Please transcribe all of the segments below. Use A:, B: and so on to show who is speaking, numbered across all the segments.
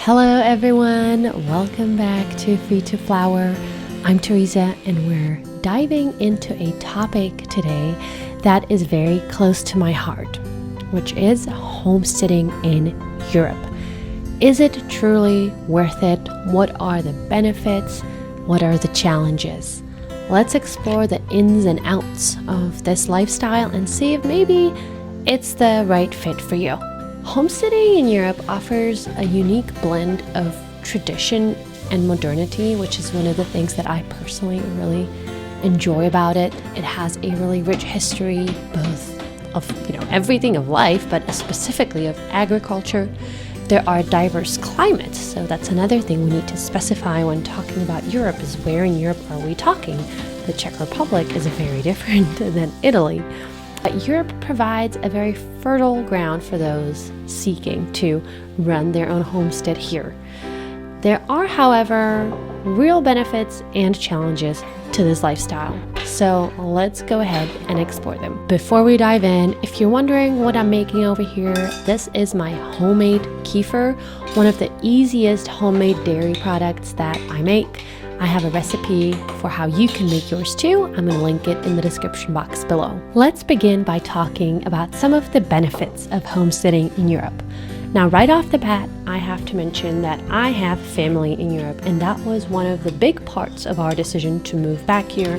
A: Hello everyone, welcome back to Free to Flower. I'm Teresa and we're diving into a topic today that is very close to my heart, which is homesteading in Europe. Is it truly worth it? What are the benefits? What are the challenges? Let's explore the ins and outs of this lifestyle and see if maybe it's the right fit for you. Homesteading in Europe offers a unique blend of tradition and modernity, which is one of the things that I personally really enjoy about it. It has a really rich history, both of everything of life, but specifically of agriculture. There are diverse climates, so that's another thing we need to specify when talking about Europe is where in Europe are we talking? The Czech Republic is very different than Italy. Europe provides a very fertile ground for those seeking to run their own homestead here. There are, however, real benefits and challenges to this lifestyle. So let's go ahead and explore them. Before we dive in, if you're wondering what I'm making over here, this is my homemade kefir, one of the easiest homemade dairy products that I make. I have a recipe for how you can make yours too. I'm going to link it in the description box below. Let's begin by talking about some of the benefits of homesteading in Europe. Now, right off the bat, I have to mention that I have family in Europe, and that was one of the big parts of our decision to move back here,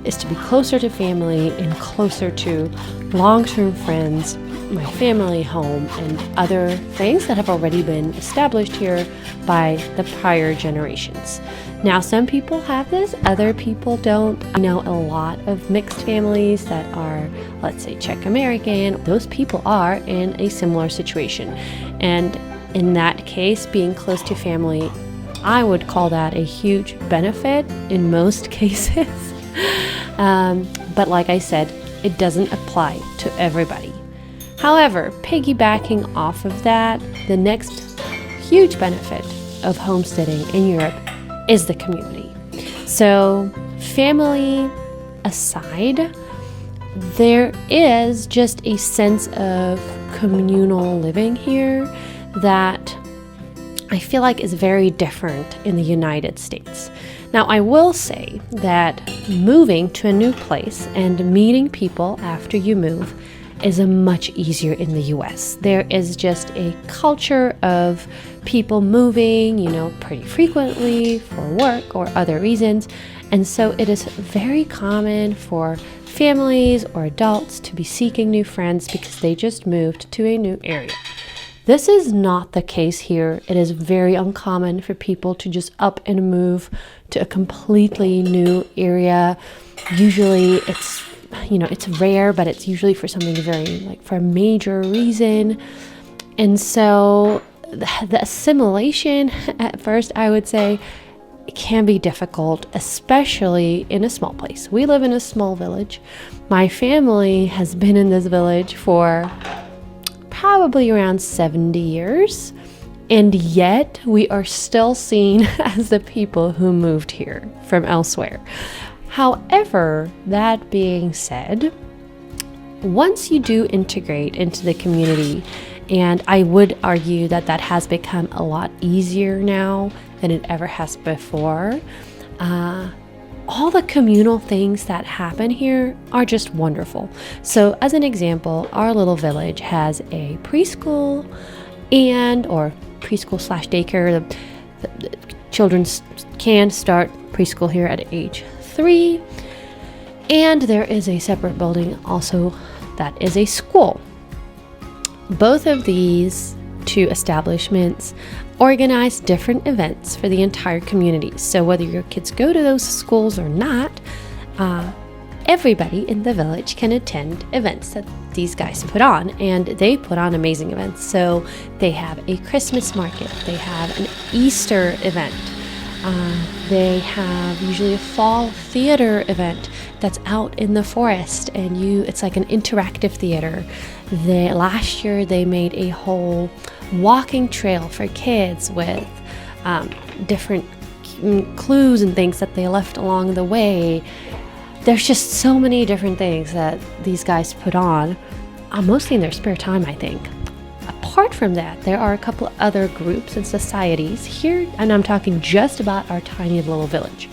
A: is to be closer to family and closer to long-term friends, my family home, and other things that have already been established here by the prior generations. Now, some people have this, other people don't. I know a lot of mixed families that are, let's say, Czech American. Those people are in a similar situation. And in that case, being close to family, I would call that a huge benefit in most cases. But like I said, it doesn't apply to everybody. However, piggybacking off of that, the next huge benefit of homesteading in Europe is the community. So, family aside, there is just a sense of communal living here that I feel like is very different in the United States. Now, I will say that moving to a new place and meeting people after you move is much easier in the US. There is just a culture of people moving, pretty frequently for work or other reasons. And so it is very common for families or adults to be seeking new friends because they just moved to a new area. This is not the case here. It is very uncommon for people to just up and move to a completely new area. Usually it's rare, but it's usually for something for a major reason. And so the assimilation at first, I would say, it can be difficult, especially in a small place. We live in a small village. My family has been in this village for probably around 70 years. And yet we are still seen as the people who moved here from elsewhere. However, that being said, once you do integrate into the community, and I would argue that that has become a lot easier now than it ever has before, all the communal things that happen here are just wonderful. So as an example, our little village has a preschool or preschool/daycare. The children can start preschool here at age 3, and there is a separate building also that is a school. Both of these two establishments organize different events for the entire community. So whether your kids go to those schools or not, everybody in the village can attend events that these guys put on, and they put on amazing events. So they have a Christmas market, they have an Easter event, they have usually a fall theater event that's out in the forest, and it's like an interactive theater. Last year they made a whole walking trail for kids with different clues and things that they left along the way. There's just so many different things that these guys put on, mostly in their spare time, I think. apart from that, there are a couple of other groups and societies here, and I'm talking just about our tiny little village.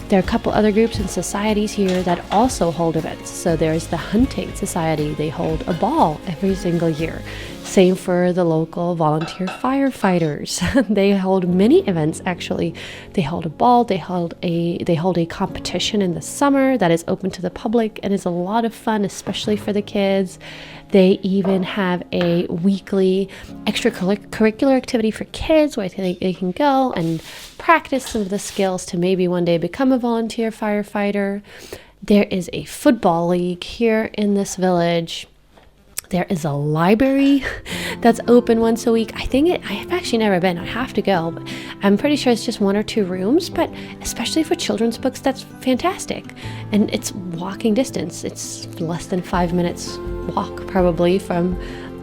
A: There are a couple other groups and societies here that also hold events. So there's the Hunting Society. They hold a ball every single year. Same for the local volunteer firefighters. They hold many events, actually. They hold a ball, they hold a competition in the summer that is open to the public and is a lot of fun, especially for the kids. They even have a weekly extracurricular activity for kids where they can go and practice some of the skills to maybe one day become a volunteer firefighter. There is a football league here in this village. There is a library that's open once a week. I've actually never been. I have to go. But I'm pretty sure it's just 1 or 2 rooms, but especially for children's books, that's fantastic. And it's walking distance. It's less than 5 minutes walk probably from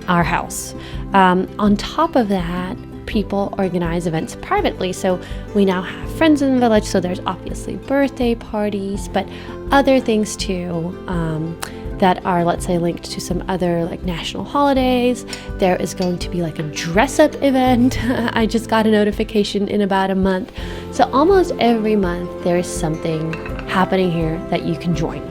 A: our house. On top of that, people organize events privately. So we now have friends in the village. So there's obviously birthday parties, but other things too. That are, let's say, linked to some other like national holidays. There is going to be like a dress-up event. I just got a notification in about a month. So almost every month there is something happening here that you can join.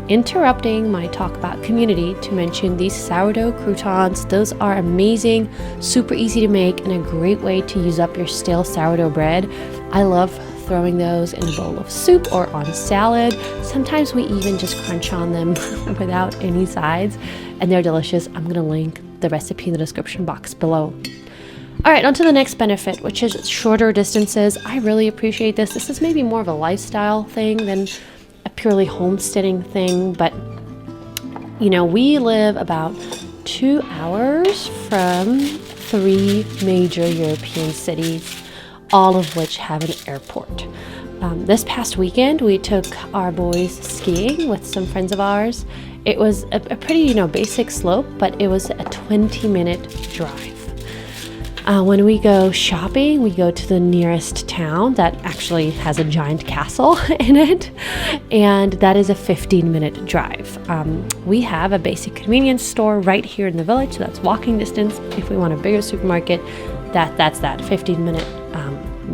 A: Interrupting my talk about community to mention these sourdough croutons. Those are amazing, super easy to make, and a great way to use up your stale sourdough bread. I love throwing those in a bowl of soup or on salad. Sometimes we even just crunch on them without any sides, and they're delicious. I'm going to link the recipe in the description box below. All right, on to the next benefit, which is shorter distances. I really appreciate this. This is maybe more of a lifestyle thing than a purely homesteading thing, but we live about 2 hours from 3 major European cities, all of which have an airport. This past weekend, we took our boys skiing with some friends of ours. It was a pretty, basic slope, but it was a 20-minute drive. When we go shopping, we go to the nearest town that actually has a giant castle in it, and that is a 15-minute drive. We have a basic convenience store right here in the village, so that's walking distance. If we want a bigger supermarket, that's that 15-minute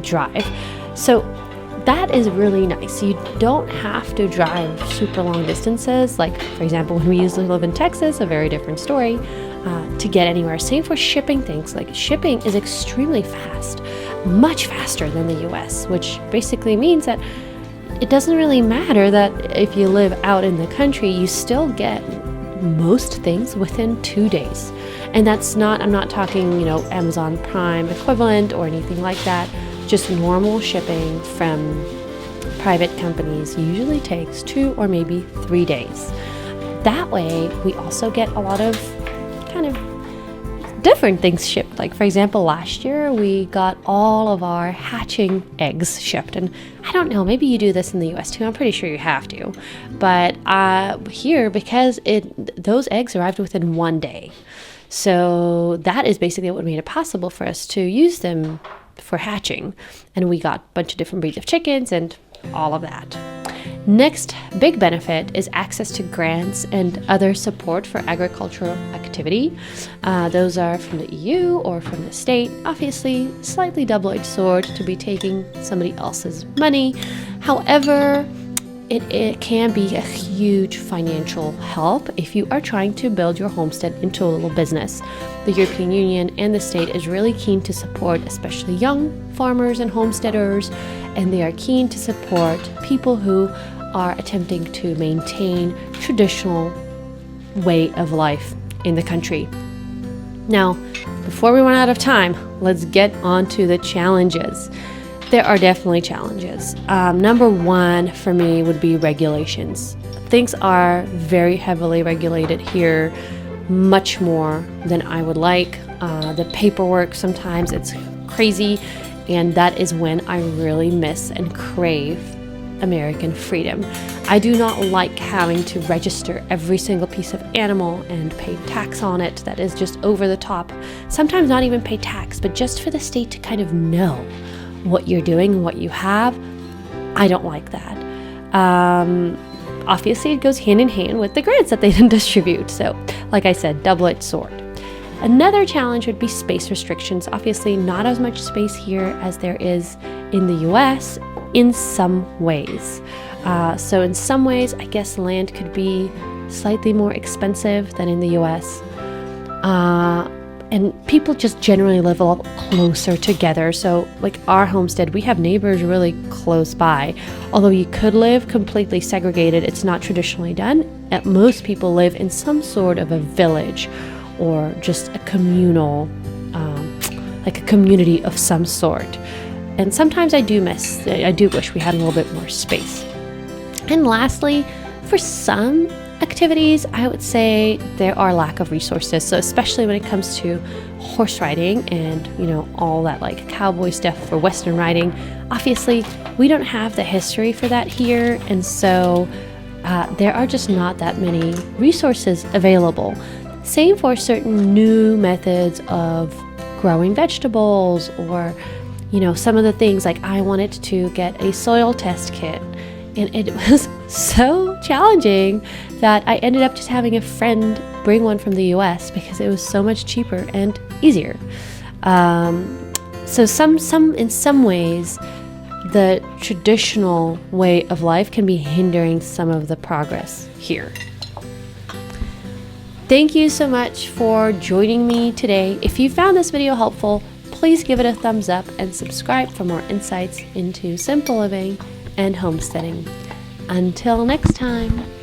A: drive. So that is really nice. You don't have to drive super long distances. Like, for example, when we usually live in Texas, a very different story, to get anywhere. Same for shipping things. Like, shipping is extremely fast, much faster than the US, which basically means that it doesn't really matter that if you live out in the country, you still get most things within 2 days. And I'm not talking, Amazon Prime equivalent or anything like that. Just normal shipping from private companies usually takes 2 or maybe 3 days. That way, we also get a lot of kind of different things shipped. Like, for example, last year we got all of our hatching eggs shipped. And I don't know, maybe you do this in the US too. I'm pretty sure you have to. But here, because those eggs arrived within 1 day. So that is basically what made it possible for us to use them for hatching. And we got a bunch of different breeds of chickens and all of that. Next big benefit is access to grants and other support for agricultural activity. Those are from the EU or from the state. Obviously, slightly double-edged sword to be taking somebody else's money. However, it can be a huge financial help if you are trying to build your homestead into a little business. The European Union and the state is really keen to support especially young farmers and homesteaders, and they are keen to support people who are attempting to maintain traditional way of life in the country. Now, before we run out of time, let's get on to the challenges. There are definitely challenges. Number one for me would be regulations. Things are very heavily regulated here, much more than I would like. The paperwork, sometimes it's crazy, and that is when I really miss and crave American freedom. I do not like having to register every single piece of animal and pay tax on it. That is just over the top. Sometimes not even pay tax, but just for the state to kind of know what you're doing and what you have. I don't like that. Obviously, it goes hand in hand with the grants that they distribute. So, like I said, double-edged sword. Another challenge would be space restrictions. Obviously, not as much space here as there is in the US in some ways. So in some ways, I guess land could be slightly more expensive than in the US. And people just generally live a lot closer together. So like our homestead, we have neighbors really close by. Although you could live completely segregated, it's not traditionally done. Most people live in some sort of a village or just a communal, like a community of some sort. And sometimes I do wish we had a little bit more space. And lastly, for some activities, I would say there are lack of resources. So especially when it comes to horse riding and, all that like cowboy stuff for Western riding, obviously we don't have the history for that here. And so there are just not that many resources available. Same for certain new methods of growing vegetables or, some of the things like I wanted to get a soil test kit. And it was so challenging that I ended up just having a friend bring one from the US because it was so much cheaper and easier. So in some ways, the traditional way of life can be hindering some of the progress here. Thank you so much for joining me today. If you found this video helpful, please give it a thumbs up and subscribe for more insights into simple living and homesteading. Until next time.